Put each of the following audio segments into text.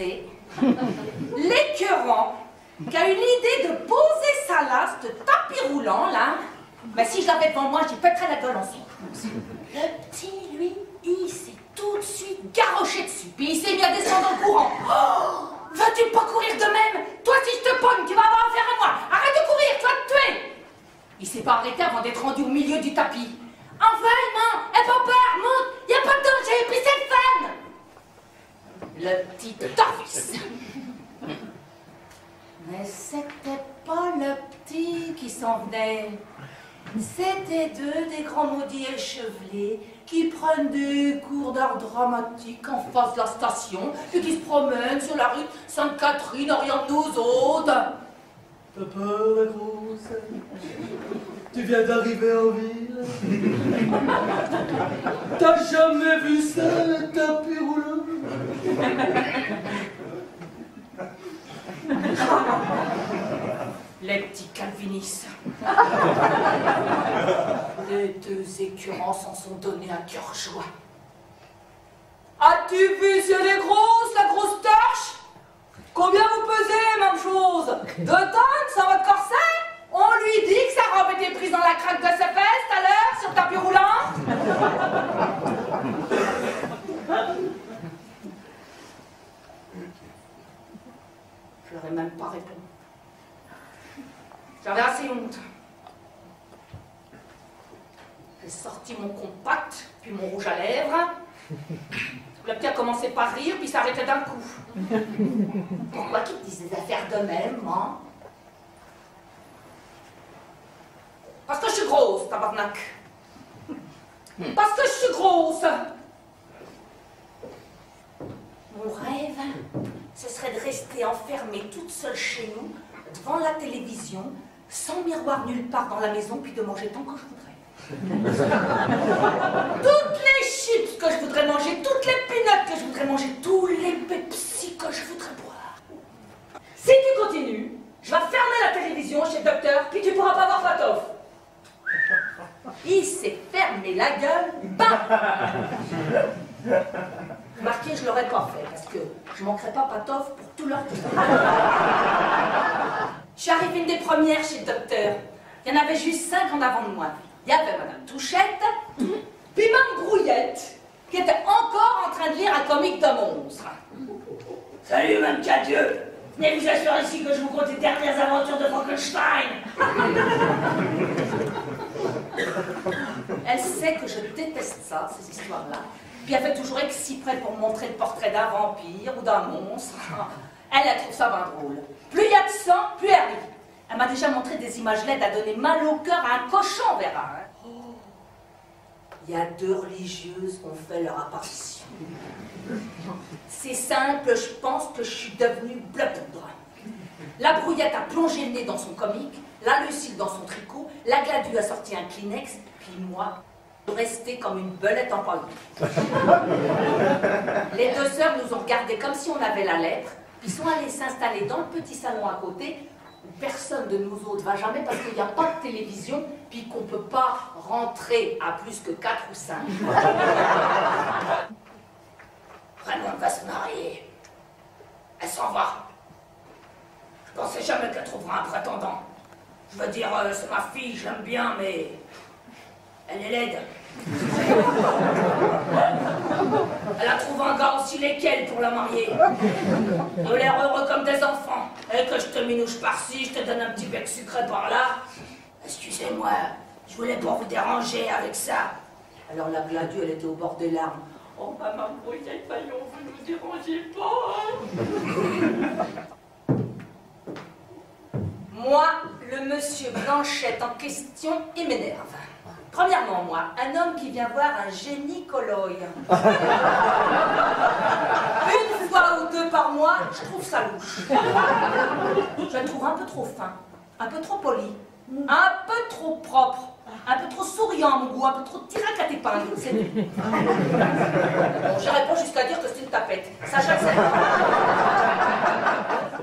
c'est l'écœurant qui a eu l'idée de poser sa lasse de tapis roulant, là. Mais si je l'avais devant moi, j'y pèterais la gueule en dessous. Le petit, lui, il s'est tout de suite garroché dessus, puis il s'est mis à descendre en courant. Oh, veux-tu pas courir de même? Toi, si je te pogne, tu vas avoir affaire à moi. Arrête de courir, tu vas te tuer. Il s'est pas arrêté avant d'être rendu au milieu du tapis. Enfin, non, aie pas peur, monte, y a pas de danger, puis c'est le fun. Le petit torfis. Mais c'était pas le petit qui s'en venait. C'était deux des grands maudits échevelés qui prennent des cours d'art dramatique en face de la station et qui se promènent sur la rue Sainte-Catherine, rien de nous autres. T'as peur, la grosse? Tu viens d'arriver en ville? T'as jamais vu ça, le tapis roulant? Les petits calvinistes. Les deux écurants s'en sont donnés à cœur joie. As-tu vu si elle est grosse, la grosse torche? Combien vous pesez, même chose? 2 tonnes sur votre corset? On lui dit que sa robe était prise dans la craque de ses fesses tout à l'heure, sur le tapis roulant? Je leur ai même pas répondu. J'avais assez honte. J'ai sorti mon compact, puis mon rouge à lèvres. Le petit a commencé par rire, puis s'arrêtait d'un coup. Pourquoi qu'ils disent des affaires de même, hein? Parce que je suis grosse, tabarnak. Parce que je suis grosse. Mon rêve, ce serait de rester enfermée toute seule chez nous, devant la télévision, sans miroir nulle part dans la maison, puis de manger tant que je voudrais. Toutes les chips que je voudrais manger, toutes les peanuts que je voudrais manger, tous les Pepsi que je voudrais boire. Si tu continues, je vais fermer la télévision chez le docteur, puis tu pourras pas voir Patof. Il s'est fermé la gueule, bam! Remarquez, je l'aurais pas fait, parce que je manquerais pas Patof pour tout leur temps. Je suis arrivée une des premières chez le docteur. Il y en avait juste 5 en avant de moi. Il y avait Madame Touchette, puis Mme Brouillette, qui était encore en train de lire un comique de monstre. Salut, Mme Cadieux. Venez vous assurer ici que je vous conte les dernières aventures de Frankenstein. Elle sait que je déteste ça, ces histoires-là. Puis elle fait toujours exprès pour me montrer le portrait d'un vampire ou d'un monstre. Elle trouve ça bien drôle. Plus il y a de sang, plus elle rit. Elle m'a déjà montré des images laides à donner mal au cœur à un cochon, Vera. Oh. Il y a 2 religieuses qui ont fait leur apparition. C'est simple, je pense que je suis devenue bleu-poudre. La Brouillette a plongé le nez dans son comique, la Lucille dans son tricot, la Gladue a sorti un Kleenex, puis moi, resté comme une belette empaillée. Les 2 sœurs nous ont regardés comme si on avait la lettre, puis sont allées s'installer dans le petit salon à côté, où personne de nous autres va jamais parce qu'il n'y a pas de télévision, puis qu'on ne peut pas rentrer à plus que 4 ou 5. Raymond va se marier. Elle s'en va. Je pensais jamais qu'elle trouvera un prétendant. Je veux dire, c'est ma fille, je l'aime bien, mais elle est laide. Elle a trouvé un gars aussi laid qu'elle pour la marier. Ils ont l'air heureux comme des enfants. Et que je te minouche par-ci, je te donne un petit bec sucré par-là. Excusez-moi, je voulais pas vous déranger avec ça. Alors la Gladue, elle était au bord des larmes. Oh, maman Brouillette, voyons, vous ne nous dérangez pas. Moi, le monsieur Blanchette en question, il m'énerve. Premièrement, moi, un homme qui vient voir un gynécologue. Une fois ou 2 par mois, je trouve ça louche. Je le trouve un peu trop fin, un peu trop poli, un peu trop propre, un peu trop souriant à mon goût, un peu trop tirac à tes épingle. C'est nul. Bon, j'irai pas jusqu'à dire que c'est une tapette. Ça, je le sais.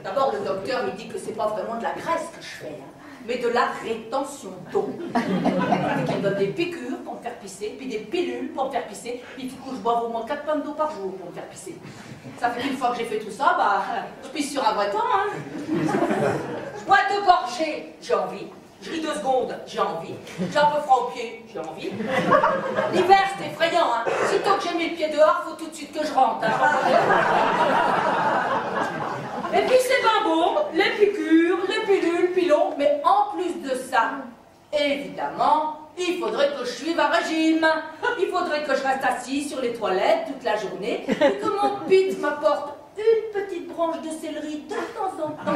D'abord, le docteur me dit que c'est pas vraiment de la graisse que je fais. Hein. mais de la rétention d'eau. Qui me donne des piqûres pour me faire pisser, puis des pilules pour me faire pisser, puis il faut que je boive au moins 4 pintes d'eau par jour pour me faire pisser. Ça fait qu'une fois que j'ai fait tout ça, bah, je pisse sur un vrai temps, hein. Je bois 2 gorgées, j'ai envie. Je ris 2 secondes, j'ai envie. J'ai un peu froid aux pieds, j'ai envie. L'hiver, c'est effrayant, hein. Sitôt que j'ai mis le pied dehors, faut tout de suite que je rentre, hein. Et puis c'est bien beau, les piqûres, les pilules, pilons, mais en plus de ça, évidemment, il faudrait que je suive un régime. Il faudrait que je reste assis sur les toilettes toute la journée et que mon pite m'apporte une petite branche de céleri de temps en temps.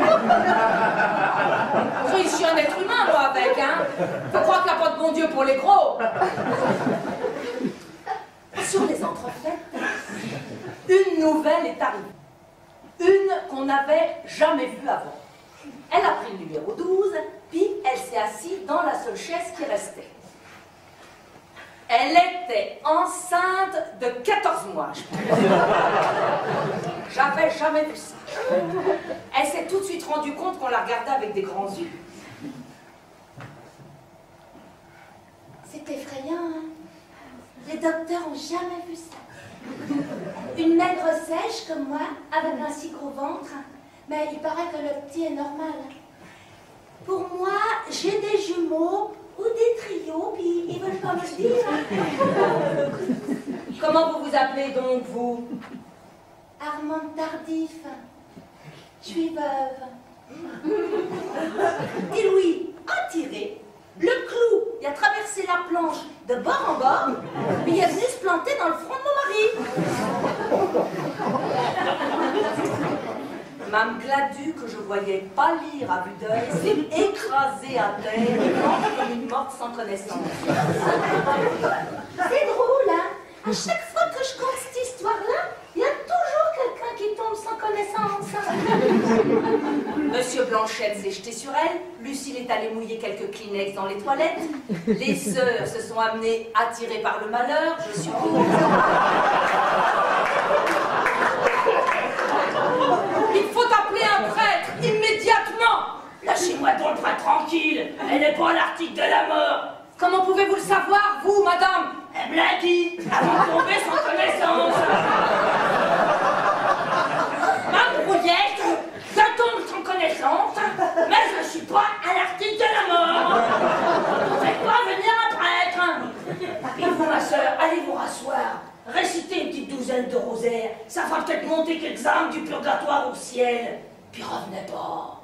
Je suis un être humain, moi, avec, hein. Faut croire qu'il n'y a pas de bon Dieu pour les gros. Sur les entrefaites, une nouvelle est arrivée. Une qu'on n'avait jamais vue avant. Elle a pris le numéro 12, puis elle s'est assise dans la seule chaise qui restait. Elle était enceinte de 14 mois, je pense. J'avais jamais vu ça. Elle s'est tout de suite rendue compte qu'on la regardait avec des grands yeux. C'est effrayant, hein? Les docteurs ont jamais vu ça. Une maigre sèche comme moi, avec un si gros ventre, mais il paraît que le petit est normal. Pour moi, j'ai des jumeaux ou des trios, puis ils veulent pas me le dire. Comment vous vous appelez donc, vous? Armande Tardif. Je suis veuve. Et Louis a tiré le clou. Il a traversé la planche de bord en bord, puis il est venu se planter dans le front de mon mari. Mme Gladu, que je voyais pâlir à vue d'œil, s'est écrasée à terre, comme une morte sans connaissance. C'est drôle, hein? À chaque fois que je compte cette histoire-là, il y a toujours quelqu'un qui tombe sans connaissance. Monsieur Blanchette s'est jeté sur elle, Lucille est allée mouiller quelques Kleenex dans les toilettes, les sœurs se sont amenées attirées par le malheur, je suppose. Il faut appeler un prêtre, immédiatement. Lâchez-moi donc le prêtre tranquille, elle n'est pas à l'article de la mort. Comment pouvez-vous le savoir, vous, madame? Elle me l'a dit, avant de tomber sans connaissance. Ma brouillette, je tombe sans connaissance, mais je ne suis pas à l'article de la mort. Ne faites pas venir un prêtre. Et vous, ma soeur, allez vous rasseoir. Récitez une petite douzaine de rosaires, ça va peut-être monter quelques âmes du purgatoire au ciel. Puis revenez pas.